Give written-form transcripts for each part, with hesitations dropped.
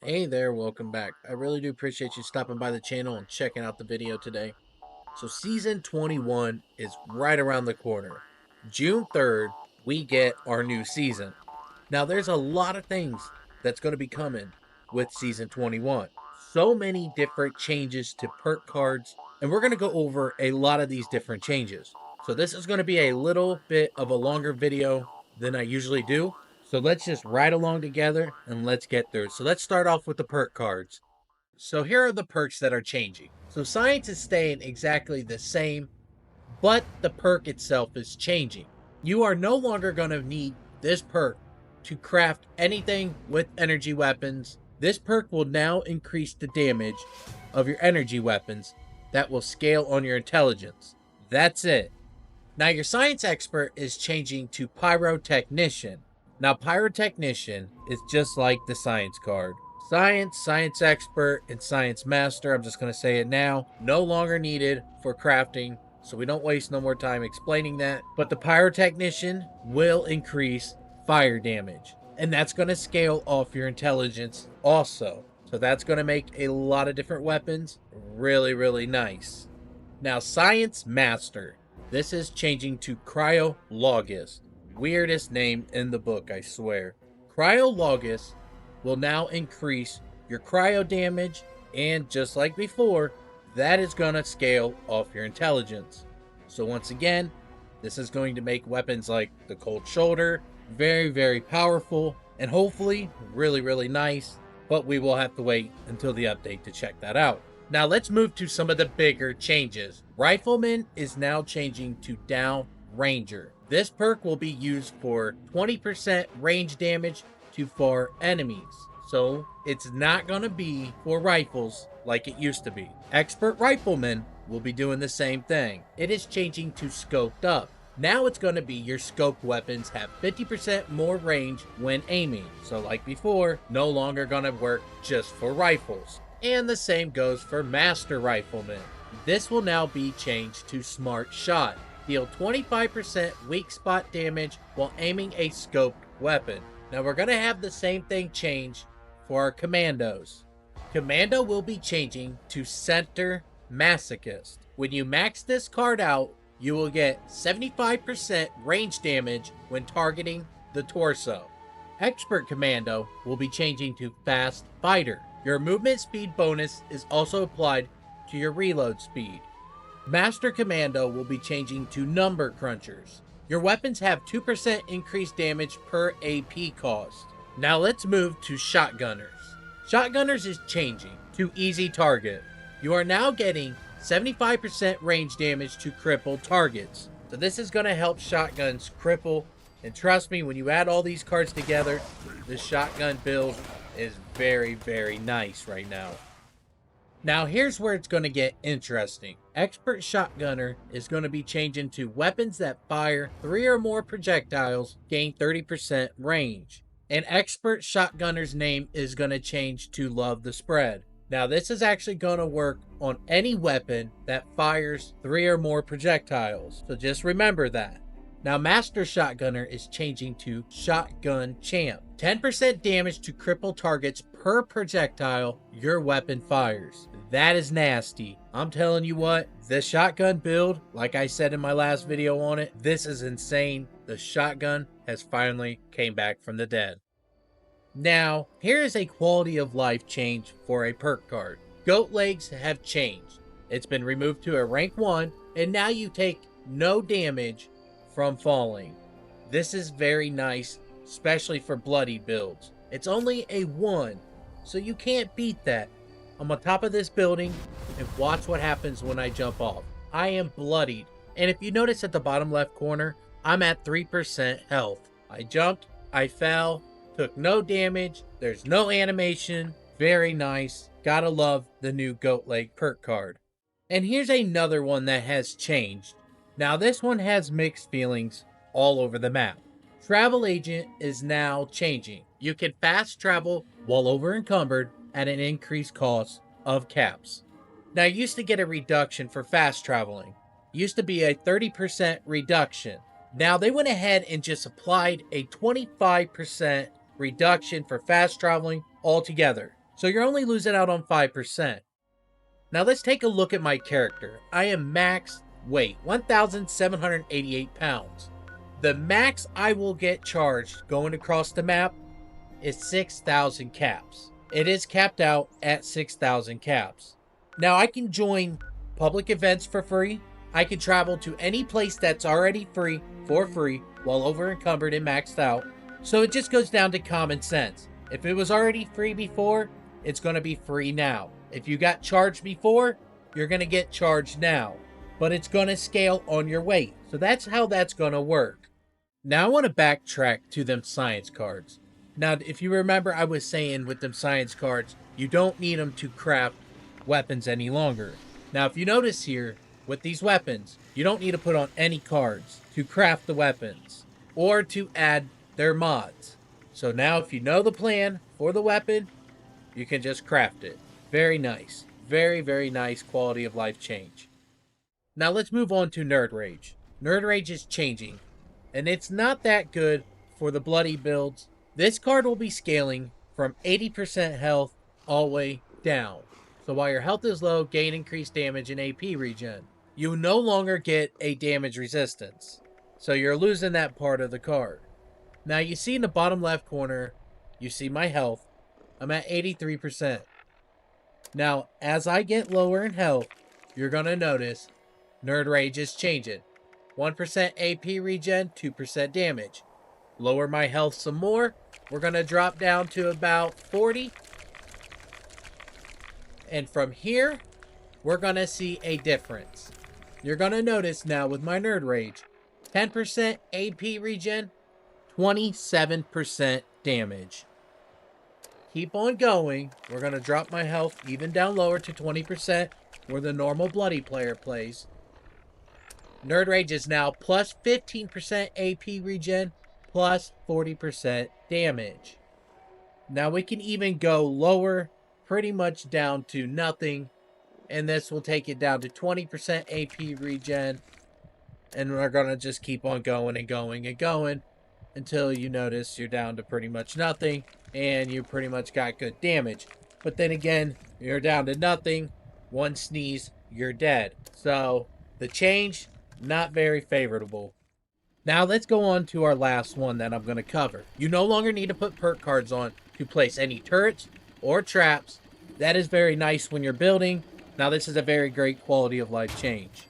Hey there, welcome back. I really do appreciate you stopping by the channel and checking out the video today. So season 21 is right around the corner. June 3rd, we get our new season. Now there's a lot of things that's going to be coming with season 21. So many different changes to perk cards, and we're going to go over a lot of these different changes. So this is going to be a little bit of a longer video than I usually do. So let's just ride along together and let's get through it. So let's start off with the perk cards. So here are the perks that are changing. So science is staying exactly the same, but the perk itself is changing. You are no longer going to need this perk to craft anything with energy weapons. This perk will now increase the damage of your energy weapons that will scale on your intelligence. That's it. Now your science expert is changing to pyrotechnician. Now pyrotechnician is just like the science card. Science, science expert, and science master, I'm just going to say it now, no longer needed for crafting, so we don't waste no more time explaining that. But the pyrotechnician will increase fire damage, and that's going to scale off your intelligence also. So that's going to make a lot of different weapons really, really nice. Now science master. This is changing to Cryologist. Weirdest name in the book, I swear. Cryologist will now increase your cryo damage, and just like before, that is going to scale off your intelligence. So once again, this is going to make weapons like the Cold Shoulder very, very powerful and hopefully really, really nice, but we will have to wait until the update to check that out. Now let's move to some of the bigger changes. Rifleman is now changing to Down Ranger. This perk will be used for 20% range damage to far enemies. So it's not going to be for rifles like it used to be. Expert Rifleman will be doing the same thing. It is changing to Scoped Up. Now it's going to be your scoped weapons have 50% more range when aiming. So like before, no longer going to work just for rifles. And the same goes for Master Rifleman. This will now be changed to Smart Shot. Deal 25% weak spot damage while aiming a scoped weapon. Now we're going to have the same thing change for our Commandos. Commando will be changing to Center Masochist. When you max this card out, you will get 75% range damage when targeting the torso. Expert Commando will be changing to Fast Fighter. Your movement speed bonus is also applied to your reload speed. Master Commando will be changing to Number Crunchers. Your weapons have 2% increased damage per AP cost. Now let's move to Shotgunners. Shotgunners is changing to Easy Target. You are now getting 75% range damage to crippled targets. So this is going to help shotguns cripple. And trust me, when you add all these cards together, the shotgun build is very, very nice right now. Now here's where it's going to get interesting. Expert Shotgunner is going to be changing to weapons that fire 3 or more projectiles gain 30% range. And Expert Shotgunner's name is going to change to Love the Spread. Now this is actually going to work on any weapon that fires 3 or more projectiles. So just remember that. Now Master Shotgunner is changing to Shotgun Champ. 10% damage to cripple targets per projectile your weapon fires. That is nasty. I'm telling you what, the shotgun build, like I said in my last video on it, this is insane. The shotgun has finally came back from the dead. Now, here is a quality of life change for a perk card. Goat legs have changed. It's been removed to a rank 1, and now you take no damage from falling. This is very nice, especially for bloody builds. It's only a 1, so you can't beat that. I'm on top of this building, and watch what happens when I jump off. I am bloodied, and if you notice at the bottom left corner, I'm at 3% health. I jumped, I fell, took no damage, there's no animation, very nice. Gotta love the new Goat Leg perk card. And here's another one that has changed. Now this one has mixed feelings all over the map. Travel Agent is now changing. You can fast travel while over encumbered at an increased cost of caps. Now you used to get a reduction for fast traveling. Used to be a 30% reduction. Now they went ahead and just applied a 25% reduction for fast traveling altogether. So you're only losing out on 5%. Now let's take a look at my character. I am max weight, 1,788 pounds. The max I will get charged going across the map is 6,000 caps. It is capped out at 6,000 caps. Now I can join public events for free. I can travel to any place that's already free for free while over encumbered and maxed out. So it just goes down to common sense. If it was already free before, it's going to be free now. If you got charged before, you're going to get charged now. But it's going to scale on your weight. So that's how that's going to work. Now I want to backtrack to them science cards. Now, if you remember, I was saying with them science cards, you don't need them to craft weapons any longer. Now, if you notice here, with these weapons, you don't need to put on any cards to craft the weapons or to add their mods. So now if you know the plan for the weapon, you can just craft it. Very nice. Very, very nice quality of life change. Now let's move on to Nerd Rage. Nerd Rage is changing, and it's not that good for the bloody builds. This card will be scaling from 80% health all the way down. So while your health is low, gain increased damage and AP regen. You no longer get a damage resistance. So you're losing that part of the card. Now you see in the bottom left corner, you see my health. I'm at 83%. Now, as I get lower in health, you're going to notice Nerd Rage is changing. 1% AP regen, 2% damage. Lower my health some more. We're going to drop down to about 40. And from here, we're going to see a difference. You're going to notice now with my Nerd Rage, 10% AP regen, 27% damage. Keep on going. We're going to drop my health even down lower to 20% where the normal bloody player plays. Nerd Rage is now plus 15% AP regen, plus 40% damage. Now we can even go lower, pretty much down to nothing. And this will take it down to 20% AP regen. And we're going to just keep on going and going and going until you notice you're down to pretty much nothing. And you pretty much got good damage. But then again, you're down to nothing. One sneeze, you're dead. So the change, not very favorable. Now let's go on to our last one that I'm going to cover. You no longer need to put perk cards on to place any turrets or traps. That is very nice when you're building. Now this is a very great quality of life change.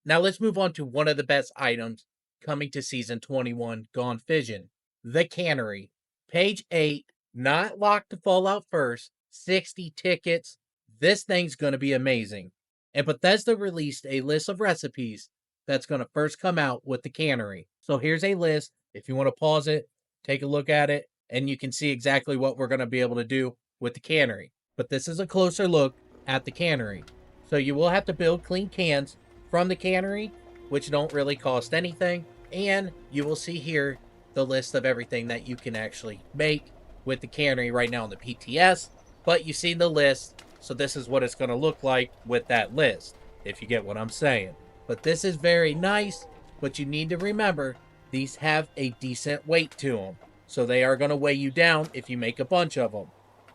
Now let's move on to one of the best items coming to Season 21, Gone Fision. The Cannery. Page 8, not locked to Fallout first, 60 tickets. This thing's going to be amazing. And Bethesda released a list of recipes that's going to first come out with the Cannery. So here's a list. If you want to pause it, take a look at it, and you can see exactly what we're going to be able to do with the Cannery. But this is a closer look at the Cannery. So you will have to build clean cans from the Cannery, which don't really cost anything. And you will see here the list of everything that you can actually make with the Cannery right now on the PTS. But you see the list, so this is what it's going to look like with that list, if you get what I'm saying. But this is very nice, but you need to remember, these have a decent weight to them. So they are going to weigh you down if you make a bunch of them.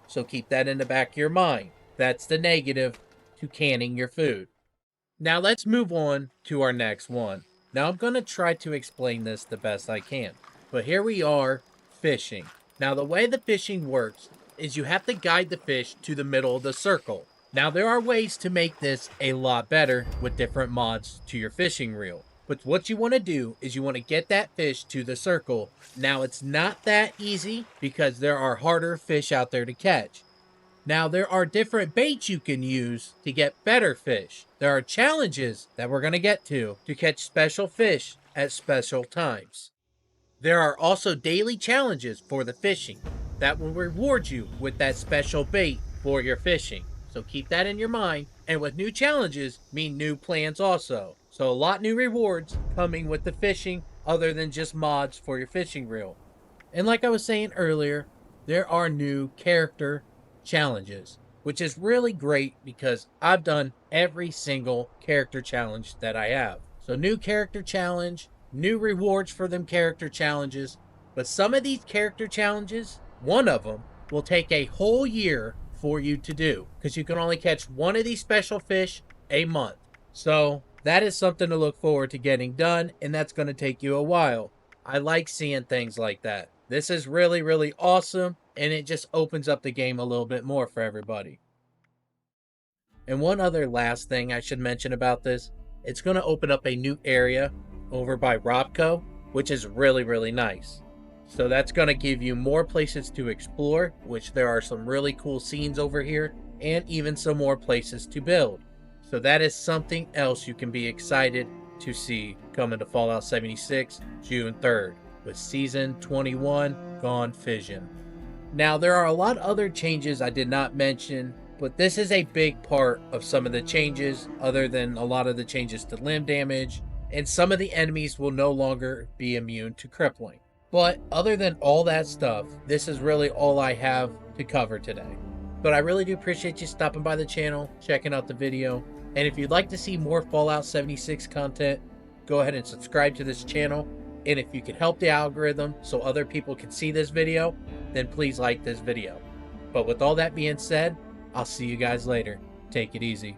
So keep that in the back of your mind. That's the negative to canning your food. Now let's move on to our next one. Now I'm going to try to explain this the best I can. But here we are, fishing. Now the way the fishing works is you have to guide the fish to the middle of the circle. Now there are ways to make this a lot better with different mods to your fishing reel. But what you want to do is you want to get that fish to the circle. Now it's not that easy because there are harder fish out there to catch. Now there are different baits you can use to get better fish. There are challenges that we're going to get to catch special fish at special times. There are also daily challenges for the fishing that will reward you with that special bait for your fishing. So keep that in your mind. And with new challenges mean new plans also. So a lot new rewards coming with the fishing other than just mods for your fishing reel. And like I was saying earlier, there are new character challenges, which is really great because I've done every single character challenge that I have. So new character challenge, new rewards for them character challenges. But some of these character challenges, one of them will take a whole year for you to do, because you can only catch one of these special fish a month. So that is something to look forward to getting done, and that's going to take you a while. I like seeing things like that. This is really, really awesome, and it just opens up the game a little bit more for everybody. And one other last thing I should mention about this, it's going to open up a new area over by Robco, which is really, really nice. So that's going to give you more places to explore, which there are some really cool scenes over here, and even some more places to build. So that is something else you can be excited to see coming to Fallout 76 June 3rd with Season 21 Gone Fision. Now, there are a lot of other changes I did not mention, but this is a big part of some of the changes, other than a lot of the changes to limb damage, and some of the enemies will no longer be immune to crippling. But other than all that stuff, this is really all I have to cover today. But I really do appreciate you stopping by the channel, checking out the video, and if you'd like to see more Fallout 76 content, go ahead and subscribe to this channel. And if you can help the algorithm so other people can see this video, then please like this video. But with all that being said, I'll see you guys later. Take it easy.